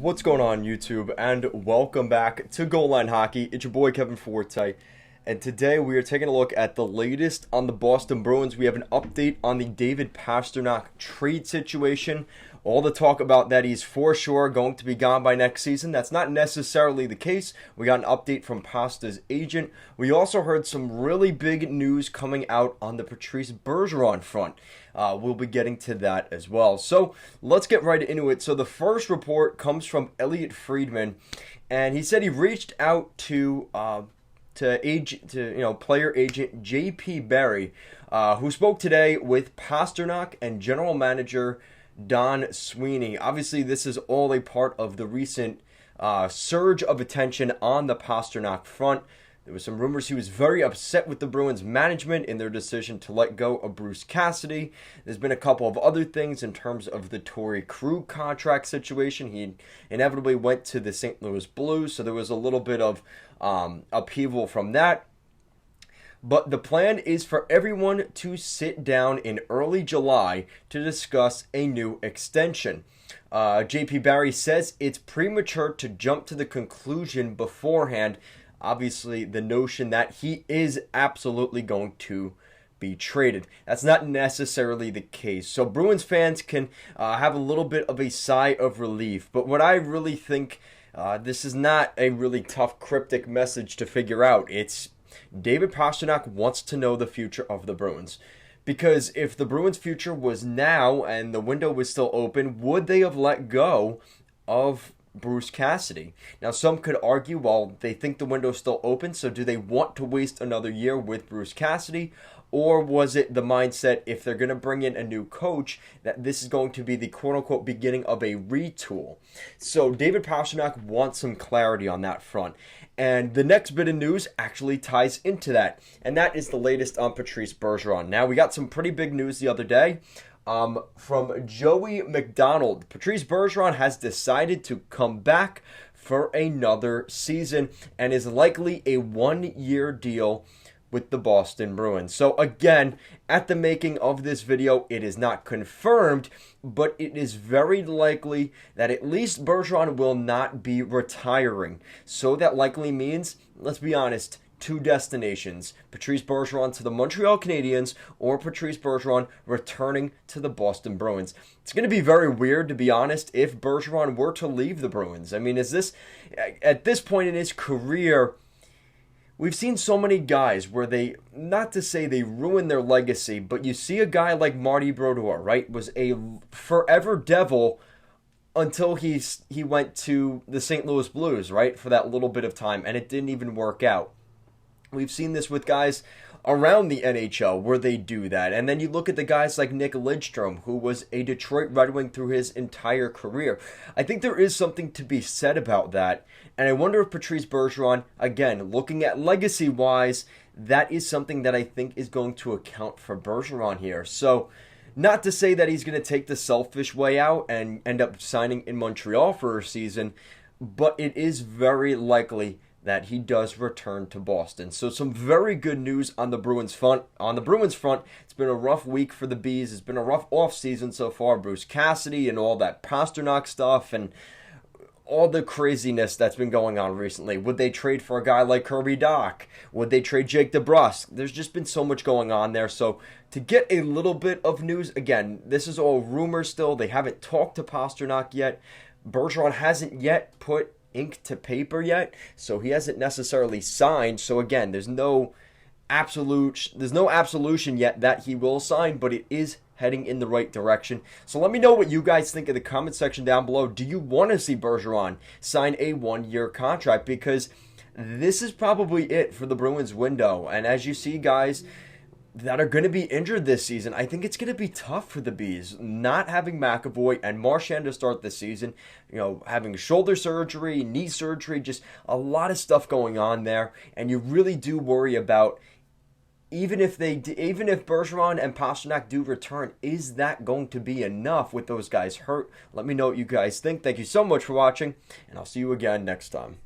What's going on, YouTube, and welcome back to Goal Line Hockey. It's your boy Kevin Forte, and today we are taking a look at the latest on the Boston Bruins. We have an update on the David Pastrnak trade situation. All the talk about that he's for sure going to be gone by next season. That's not necessarily the case. We got an update from Pasta's agent. We also heard some really big news coming out on the Patrice Begeron front. We'll be getting to that as well. So let's get right into it. So the first report comes from Elliot Friedman, and he said he reached out to player agent J.P. Barry, who spoke today with Pastrnak and general manager Don Sweeney. Obviously, this is all a part of the recent surge of attention on the Pastrnak front. There was some rumors he was very upset with the Bruins management in their decision to let go of Bruce Cassidy. There's been a couple of other things in terms of the Torrey Krug contract situation. He inevitably went to the St. Louis Blues, so there was a little bit of upheaval from that. But the plan is for everyone to sit down in early July to discuss a new extension. J.P. Barry says it's premature to jump to the conclusion beforehand. Obviously, the notion that he is absolutely going to be traded. That's not necessarily the case. So Bruins fans can have a little bit of a sigh of relief. But what I really think, this is not a really tough cryptic message to figure out. It's David Pastrnak wants to know the future of the Bruins. Because if the Bruins' future was now and the window was still open, would they have let go of Bruce Cassidy? Now, some could argue, well, they think the window's still open, so do they want to waste another year with Bruce Cassidy? Or was it the mindset, if they're going to bring in a new coach, that this is going to be the quote-unquote beginning of a retool? So David Pastrnak wants some clarity on that front. And the next bit of news actually ties into that. And that is the latest on Patrice Begeron. Now, we got some pretty big news the other day from Joey McDonald. Patrice Begeron has decided to come back for another season and is likely a one-year deal with the Boston Bruins. So again, at the making of this video, it is not confirmed, but it is very likely that at least Begeron will not be retiring. So that likely means, let's be honest, two destinations: Patrice Begeron to the Montreal Canadiens or Patrice Begeron returning to the Boston Bruins. It's going to be very weird, to be honest, if Begeron were to leave the Bruins. I mean, is this, at this point in his career, we've seen so many guys where they, not to say they ruin their legacy, but you see a guy like Marty Brodeur, right, was a forever Devil until he went to the St. Louis Blues, right, for that little bit of time, and it didn't even work out. We've seen this with guys around the NHL where they do that. And then you look at the guys like Nick Lidstrom, who was a Detroit Red Wing through his entire career. I think there is something to be said about that. And I wonder if Patrice Begeron, again, looking at legacy-wise, that is something that I think is going to account for Begeron here. So, not to say that he's going to take the selfish way out and end up signing in Montreal for a season, but it is very likely that he does return to Boston. So some very good news on the Bruins front. It's been a rough week for the Bees. It's been a rough offseason so far. Bruce Cassidy and all that Pastrnak stuff and all the craziness that's been going on recently. Would they trade for a guy like Kirby Dach? Would they trade Jake DeBrusk? There's just been so much going on there. So to get a little bit of news, again, this is all rumors still. They haven't talked to Pastrnak yet. Begeron hasn't yet put ink to paper yet, so he hasn't necessarily signed. So again, there's no absolution yet that he will sign, but it is heading in the right direction. So let me know what you guys think in the comment section down below. Do you want to see Begeron sign a one-year contract? Because this is probably it for the Bruins window. And as you see, guys that are going to be injured this season, I think it's going to be tough for the Bees. Not having McAvoy and Marchand to start the season, having shoulder surgery, knee surgery, just a lot of stuff going on there. And you really do worry about, even if Begeron and Pastrnak do return, is that going to be enough with those guys hurt? Let me know what you guys think. Thank you so much for watching, and I'll see you again next time.